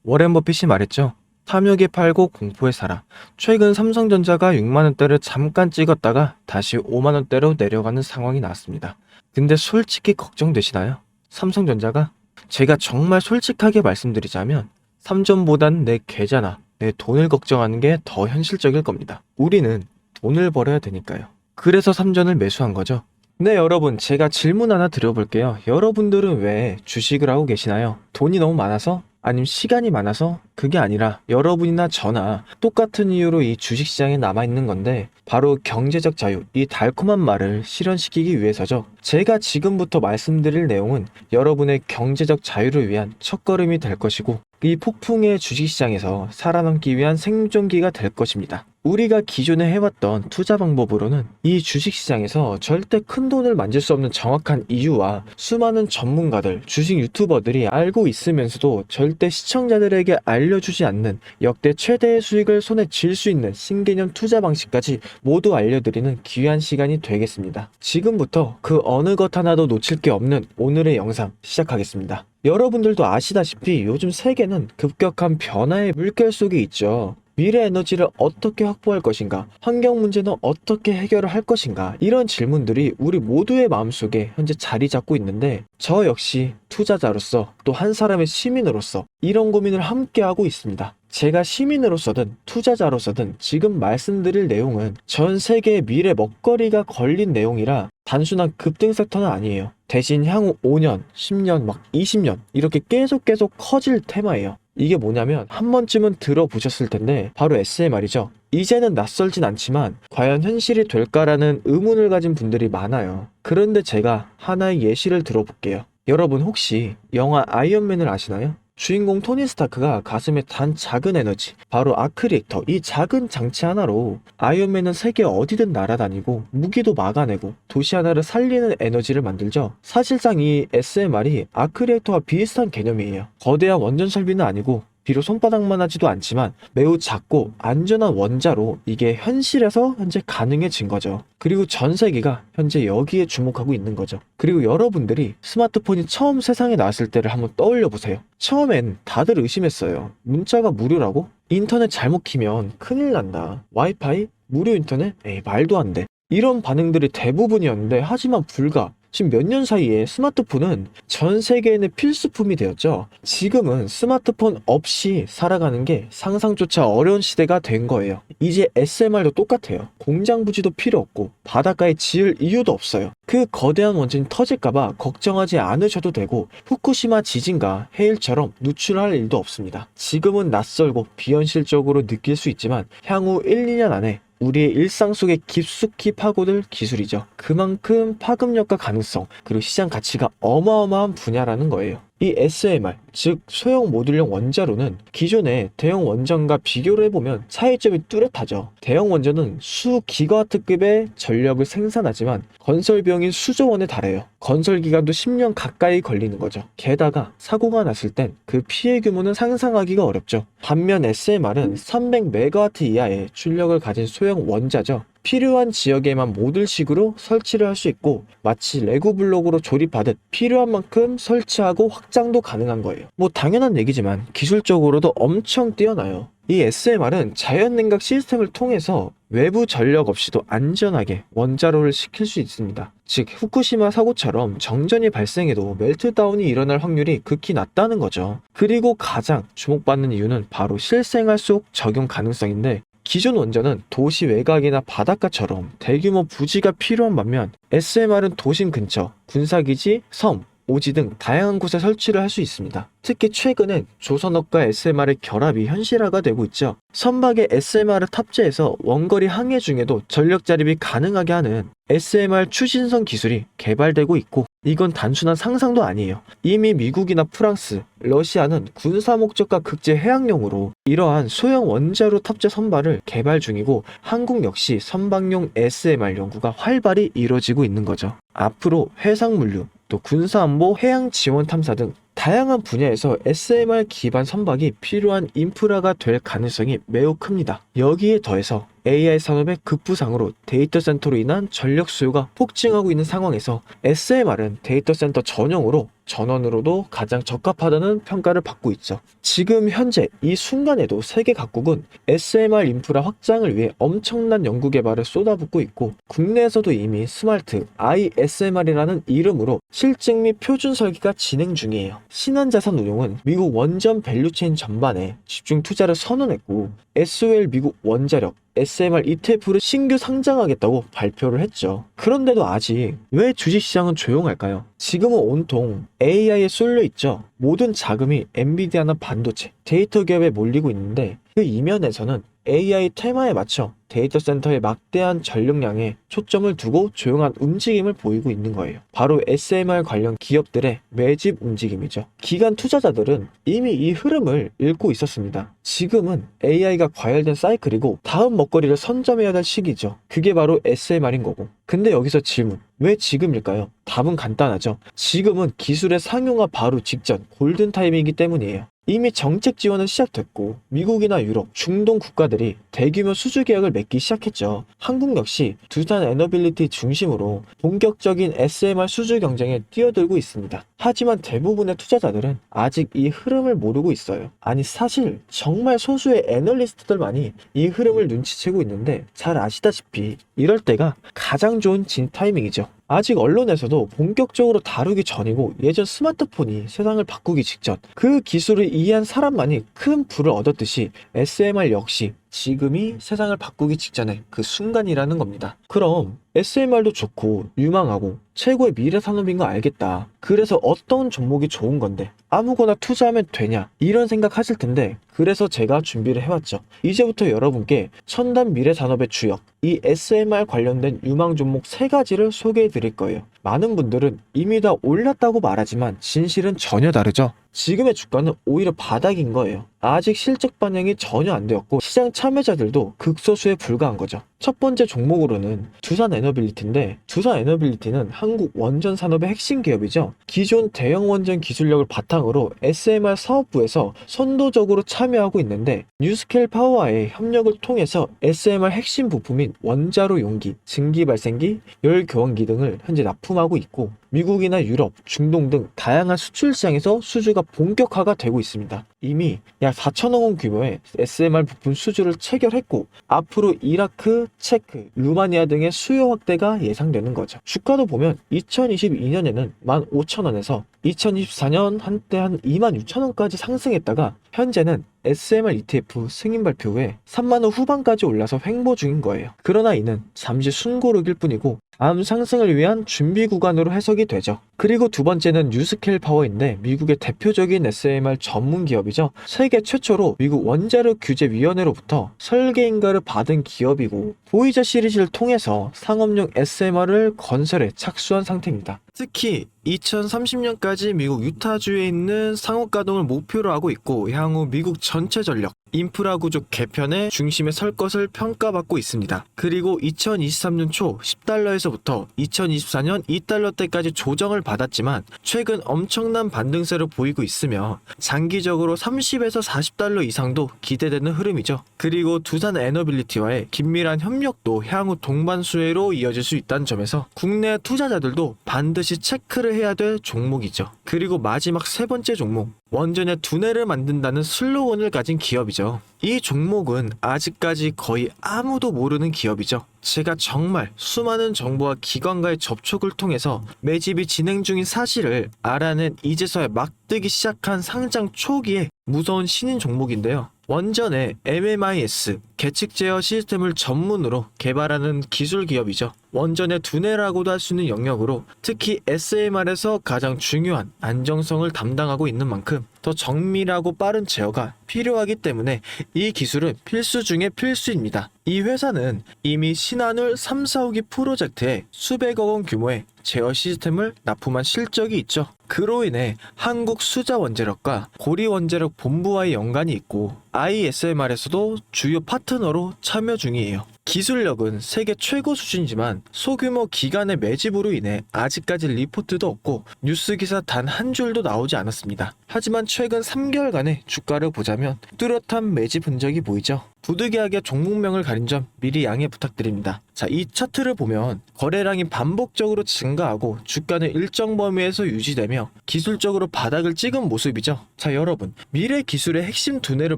워렌 버핏이 말했죠. 탐욕에 팔고 공포에 살아. 최근 삼성전자가 6만원대를 잠깐 찍었다가 다시 5만원대로 내려가는 상황이 나왔습니다. 근데 솔직히 걱정되시나요? 삼성전자가? 제가 정말 솔직하게 말씀드리자면 삼전보단 내 계좌나 내 돈을 걱정하는 게 더 현실적일 겁니다. 우리는 돈을 벌어야 되니까요. 그래서 삼전을 매수한 거죠. 네, 여러분, 제가 질문 하나 드려볼게요. 여러분들은 왜 주식을 하고 계시나요? 돈이 너무 많아서? 아니면 시간이 많아서? 그게 아니라 여러분이나 저나 똑같은 이유로 이 주식시장에 남아있는 건데 바로 경제적 자유, 이 달콤한 말을 실현시키기 위해서죠. 제가 지금부터 말씀드릴 내용은 여러분의 경제적 자유를 위한 첫걸음이 될 것이고 이 폭풍의 주식시장에서 살아남기 위한 생존기가 될 것입니다. 우리가 기존에 해왔던 투자 방법으로는 이 주식시장에서 절대 큰 돈을 만질 수 없는 정확한 이유와 수많은 전문가들, 주식 유튜버들이 알고 있으면서도 절대 시청자들에게 알려주지 않는 역대 최대의 수익을 손에 쥘 수 있는 신개념 투자 방식까지 모두 알려드리는 귀한 시간이 되겠습니다. 지금부터 그 어느 것 하나도 놓칠 게 없는 오늘의 영상 시작하겠습니다. 여러분들도 아시다시피 요즘 세계는 급격한 변화의 물결 속에 있죠. 미래 에너지를 어떻게 확보할 것인가? 환경 문제는 어떻게 해결을 할 것인가? 이런 질문들이 우리 모두의 마음속에 현재 자리 잡고 있는데 저 역시 투자자로서 또 한 사람의 시민으로서 이런 고민을 함께 하고 있습니다. 제가 시민으로서든 투자자로서든 지금 말씀드릴 내용은 전 세계의 미래 먹거리가 걸린 내용이라 단순한 급등 섹터는 아니에요. 대신 향후 5년, 10년, 막 20년 이렇게 계속 커질 테마예요. 이게 뭐냐면 한 번쯤은 들어보셨을 텐데 바로 SMR이죠. 이제는 낯설진 않지만 과연 현실이 될까라는 의문을 가진 분들이 많아요. 그런데 제가 하나의 예시를 들어볼게요. 여러분 혹시 영화 아이언맨을 아시나요? 주인공 토니 스타크가 가슴에 단 작은 에너지, 바로 아크 리액터, 이 작은 장치 하나로 아이언맨은 세계 어디든 날아다니고 무기도 막아내고 도시 하나를 살리는 에너지를 만들죠. 사실상 이 SMR이 아크 리액터와 비슷한 개념이에요. 거대한 원전 설비는 아니고 비록 손바닥만 하지도 않지만 매우 작고 안전한 원자로 이게 현실에서 현재 가능해진 거죠. 그리고 전 세계가 현재 여기에 주목하고 있는 거죠. 그리고 여러분들이 스마트폰이 처음 세상에 나왔을 때를 한번 떠올려 보세요. 처음엔 다들 의심했어요. 문자가 무료라고? 인터넷 잘못 키면 큰일 난다. 와이파이? 무료 인터넷? 에이, 말도 안 돼. 이런 반응들이 대부분이었는데 하지만 불과 지금 몇 년 사이에 스마트폰은 전 세계인의 필수품이 되었죠. 지금은 스마트폰 없이 살아가는 게 상상조차 어려운 시대가 된 거예요. 이제 SMR도 똑같아요. 공장 부지도 필요 없고 바닷가에 지을 이유도 없어요. 그 거대한 원전이 터질까봐 걱정하지 않으셔도 되고 후쿠시마 지진과 해일처럼 누출할 일도 없습니다. 지금은 낯설고 비현실적으로 느낄 수 있지만 향후 1, 2년 안에 우리의 일상 속에 깊숙이 파고들 기술이죠. 그만큼 파급력과 가능성, 그리고 시장 가치가 어마어마한 분야라는 거예요. 이 SMR, 즉 소형 모듈형 원자로는 기존의 대형 원전과 비교를 해보면 차이점이 뚜렷하죠. 대형 원전은 수 기가와트급의 전력을 생산하지만 건설 비용이 수조 원에 달해요. 건설 기간도 10년 가까이 걸리는 거죠. 게다가 사고가 났을 땐 그 피해 규모는 상상하기가 어렵죠. 반면 SMR은 300메가와트 이하의 출력을 가진 소형 원자죠. 필요한 지역에만 모듈식으로 설치를 할 수 있고 마치 레고 블록으로 조립하듯 필요한 만큼 설치하고 확장도 가능한 거예요. 뭐 당연한 얘기지만 기술적으로도 엄청 뛰어나요. 이 SMR은 자연냉각 시스템을 통해서 외부 전력 없이도 안전하게 원자로를 식힐 수 있습니다. 즉 후쿠시마 사고처럼 정전이 발생해도 멜트다운이 일어날 확률이 극히 낮다는 거죠. 그리고 가장 주목받는 이유는 바로 실생활 속 적용 가능성인데 기존 원전은 도시 외곽이나 바닷가처럼 대규모 부지가 필요한 반면 SMR은 도심 근처, 군사기지, 섬, 오지 등 다양한 곳에 설치를 할 수 있습니다. 특히 최근엔 조선업과 SMR의 결합이 현실화가 되고 있죠. 선박에 SMR을 탑재해서 원거리 항해 중에도 전력 자립이 가능하게 하는 SMR 추진선 기술이 개발되고 있고 이건 단순한 상상도 아니에요. 이미 미국이나 프랑스, 러시아는 군사 목적과 극제 해양용으로 이러한 소형 원자로 탑재 선박을 개발 중이고 한국 역시 선박용 SMR 연구가 활발히 이루어지고 있는 거죠. 앞으로 해상물류, 또 군사안보, 해양 지원 탐사 등 다양한 분야에서 SMR 기반 선박이 필요한 인프라가 될 가능성이 매우 큽니다. 여기에 더해서 AI 산업의 급부상으로 데이터 센터로 인한 전력 수요가 폭증하고 있는 상황에서 SMR은 데이터 센터 전용으로 전원으로도 가장 적합하다는 평가를 받고 있죠. 지금 현재 이 순간에도 세계 각국은 SMR 인프라 확장을 위해 엄청난 연구 개발을 쏟아붓고 있고, 국내에서도 이미 스마트 ISMR이라는 이름으로 실증 및 표준 설계가 진행 중이에요. 신한자산운용은 미국 원전 밸류체인 전반에 집중 투자를 선언했고, SOL 미국 원자력 SMR ETF를 신규 상장하겠다고 발표를 했죠. 그런데도 아직 왜 주식시장은 조용할까요? 지금은 온통 AI에 쏠려 있죠. 모든 자금이 엔비디아나 반도체, 데이터 기업에 몰리고 있는데, 그 이면에서는 AI 테마에 맞춰 데이터 센터의 막대한 전력량에 초점을 두고 조용한 움직임을 보이고 있는 거예요. 바로 SMR 관련 기업들의 매집 움직임이죠. 기관 투자자들은 이미 이 흐름을 읽고 있었습니다. 지금은 AI가 과열된 사이클이고 다음 먹거리를 선점해야 될 시기죠. 그게 바로 SMR인 거고. 근데 여기서 질문, 왜 지금일까요? 답은 간단하죠. 지금은 기술의 상용화 바로 직전 골든 타임이기 때문이에요. 이미 정책 지원은 시작됐고, 미국이나 유럽, 중동 국가들이 대규모 수주 계약을 맺기 시작했죠. 한국 역시 두산 에너빌리티 중심으로 본격적인 SMR 수주 경쟁에 뛰어들고 있습니다. 하지만 대부분의 투자자들은 아직 이 흐름을 모르고 있어요. 아니, 사실 정말 소수의 애널리스트들만이 이 흐름을 눈치채고 있는데, 잘 아시다시피 이럴 때가 가장 좋은 진 타이밍이죠. 아직 언론에서도 본격적으로 다루기 전이고, 예전 스마트폰이 세상을 바꾸기 직전 그 기술을 이해한 사람만이 큰 부를 얻었듯이 SMR 역시 지금이 세상을 바꾸기 직전의 그 순간이라는 겁니다. 그럼 SMR도 좋고 유망하고 최고의 미래 산업인 거 알겠다. 그래서 어떤 종목이 좋은 건데 아무거나 투자하면 되냐, 이런 생각 하실 텐데, 그래서 제가 준비를 해왔죠. 이제부터 여러분께 첨단 미래 산업의 주역, 이 SMR 관련된 유망 종목 3가지를 소개해 드릴 거예요. 많은 분들은 이미 다 올랐다고 말하지만 진실은 전혀 다르죠. 지금의 주가는 오히려 바닥인 거예요. 아직 실적 반영이 전혀 안 되었고, 시장 참여자들도 극소수에 불과한 거죠. 첫 번째 종목으로는 두산 에너빌리티인데, 두산 에너빌리티는 한국 원전 산업의 핵심 기업이죠. 기존 대형 원전 기술력을 바탕으로 SMR 사업부에서 선도적으로 참여하고 있는데, 뉴스케일 파워와의 협력을 통해서 SMR 핵심 부품인 원자로 용기, 증기 발생기, 열 교환기 등을 현재 납품하고 있고, 미국이나 유럽, 중동 등 다양한 수출 시장에서 수주가 본격화가 되고 있습니다. 이미 약 4천억 원 규모의 SMR 부품 수주를 체결했고, 앞으로 이라크, 체크, 루마니아 등의 수요 확대가 예상되는 거죠. 주가도 보면 2022년에는 15,000원에서 2024년 한때 한 26,000원까지 상승했다가 현재는 SMR ETF 승인 발표 후에 3만원 후반까지 올라서 횡보 중인 거예요. 그러나 이는 잠시 순고르기일 뿐이고 다음 상승을 위한 준비 구간으로 해석이 되죠. 그리고 두 번째는 뉴스케일 파워인데, 미국의 대표적인 SMR 전문 기업이죠. 세계 최초로 미국 원자력 규제 위원회로부터 설계 인가를 받은 기업이고, 보이저 시리즈를 통해서 상업용 SMR을 건설에 착수한 상태입니다. 특히 2030년까지 미국 유타주에 있는 상업 가동을 목표로 하고 있고, 향후 미국 전체 전력 인프라 구조 개편의 중심에 설 것을 평가받고 있습니다. 그리고 2023년 초 10달러에서부터 2024년 2달러대까지 조정을 받았지만 최근 엄청난 반등세를 보이고 있으며, 장기적으로 30에서 40달러 이상도 기대되는 흐름이죠. 그리고 두산 에너빌리티와의 긴밀한 협력도 향후 동반 수혜로 이어질 수 있다는 점에서 국내 투자자들도 반드시 체크를 해야 될 종목이죠. 그리고 마지막 3번째 종목, 원전의 두뇌를 만든다는 슬로건을 가진 기업이죠. 이 종목은 아직까지 거의 아무도 모르는 기업이죠. 제가 정말 수많은 정보와 기관과의 접촉을 통해서 매집이 진행 중인 사실을 알아낸 이제서야 막 뜨기 시작한 상장 초기에 무서운 신인 종목인데요. 원전의 MMIS, 계측 제어 시스템을 전문으로 개발하는 기술 기업이죠. 원전의 두뇌라고도 할 수 있는 영역으로 특히 SMR에서 가장 중요한 안정성을 담당하고 있는 만큼 더 정밀하고 빠른 제어가 필요하기 때문에 이 기술은 필수 중의 필수입니다. 이 회사는 이미 신한울 3, 4호기 프로젝트에 수백억 원 규모의 제어 시스템을 납품한 실적이 있죠. 그로 인해 한국수자원자력과 고리원자력 본부와의 연관이 있고 ISMR에서도 주요 파트너로 참여 중이에요. 기술력은 세계 최고 수준이지만 소규모 기관의 매집으로 인해 아직까지 리포트도 없고 뉴스 기사 단 한 줄도 나오지 않았습니다. 하지만 최근 3개월간의 주가를 보자면 뚜렷한 매집 흔적이 보이죠. 부득이하게 종목명을 가린 점 미리 양해 부탁드립니다. 자, 이 차트를 보면 거래량이 반복적으로 증가하고 주가는 일정 범위에서 유지되며 기술적으로 바닥을 찍은 모습이죠. 자, 여러분, 미래 기술의 핵심 두뇌를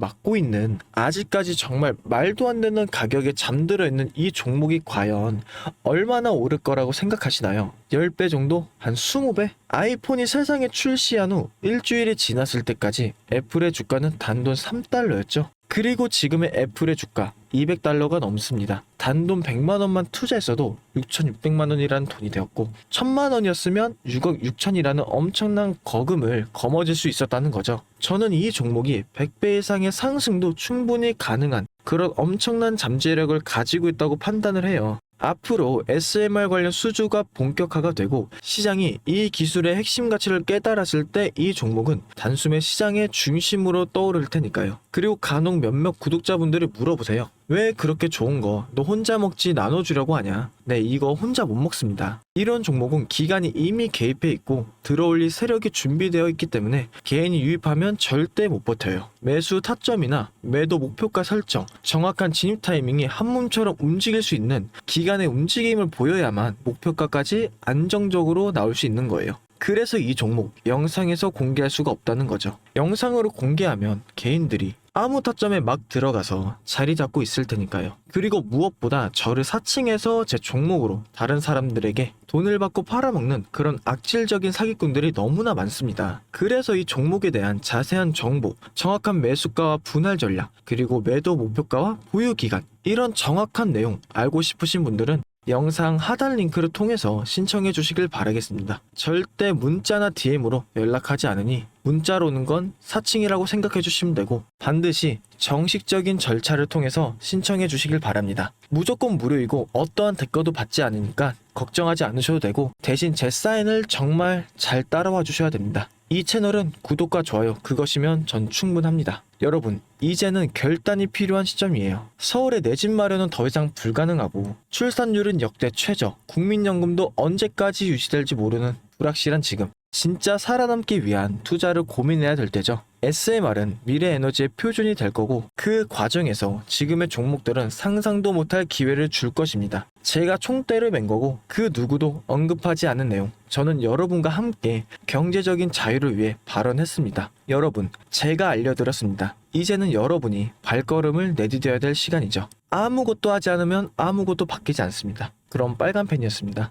맡고 있는 아직까지 정말 말도 안 되는 가격에 잠들어 있는 이 종목이 과연 얼마나 오를 거라고 생각하시나요? 10배 정도? 한 20배? 아이폰이 세상에 출시한 후 일주일이 지났을 때까지 애플의 주가는 단돈 3달러였죠. 그리고 지금의 애플의 주가 200달러가 넘습니다. 단돈 100만원만 투자했어도 6,600만원이라는 돈이 되었고 1,000만원이었으면 6억 6천이라는 엄청난 거금을 거머쥘 수 있었다는 거죠. 저는 이 종목이 100배 이상의 상승도 충분히 가능한 그런 엄청난 잠재력을 가지고 있다고 판단을 해요. 앞으로 SMR 관련 수주가 본격화가 되고 시장이 이 기술의 핵심 가치를 깨달았을 때 이 종목은 단숨에 시장의 중심으로 떠오를 테니까요. 그리고 간혹 몇몇 구독자분들이 물어보세요. 왜 그렇게 좋은 거 너 혼자 먹지 나눠주려고 하냐? 네, 이거 혼자 못 먹습니다. 이런 종목은 기관이 이미 개입해 있고 들어올릴 세력이 준비되어 있기 때문에 개인이 유입하면 절대 못 버텨요. 매수 타점이나 매도 목표가 설정, 정확한 진입 타이밍이 한몸처럼 움직일 수 있는 기관의 움직임을 보여야만 목표가까지 안정적으로 나올 수 있는 거예요. 그래서 이 종목 영상에서 공개할 수가 없다는 거죠. 영상으로 공개하면 개인들이 아무 타점에 막 들어가서 자리 잡고 있을 테니까요. 그리고 무엇보다 저를 사칭해서 제 종목으로 다른 사람들에게 돈을 받고 팔아먹는 그런 악질적인 사기꾼들이 너무나 많습니다. 그래서 이 종목에 대한 자세한 정보, 정확한 매수가와 분할 전략, 그리고 매도 목표가와 보유 기간, 이런 정확한 내용 알고 싶으신 분들은 영상 하단 링크를 통해서 신청해 주시길 바라겠습니다. 절대 문자나 DM으로 연락하지 않으니 문자로 오는 건 사칭이라고 생각해 주시면 되고 반드시 정식적인 절차를 통해서 신청해 주시길 바랍니다. 무조건 무료이고 어떠한 대가도 받지 않으니까 걱정하지 않으셔도 되고 대신 제 사인을 정말 잘 따라와 주셔야 됩니다. 이 채널은 구독과 좋아요 그것이면 전 충분합니다. 여러분, 이제는 결단이 필요한 시점이에요. 서울에 내 집 마련은 더 이상 불가능하고 출산율은 역대 최저, 국민연금도 언제까지 유지될지 모르는 불확실한 지금, 진짜 살아남기 위한 투자를 고민해야 될 때죠. SMR은 미래 에너지의 표준이 될 거고 그 과정에서 지금의 종목들은 상상도 못할 기회를 줄 것입니다. 제가 총대를 맨 거고 그 누구도 언급하지 않은 내용, 저는 여러분과 함께 경제적인 자유를 위해 발언했습니다. 여러분, 제가 알려드렸습니다. 이제는 여러분이 발걸음을 내디뎌야 될 시간이죠. 아무것도 하지 않으면 아무것도 바뀌지 않습니다. 그럼 빨간 펜이었습니다.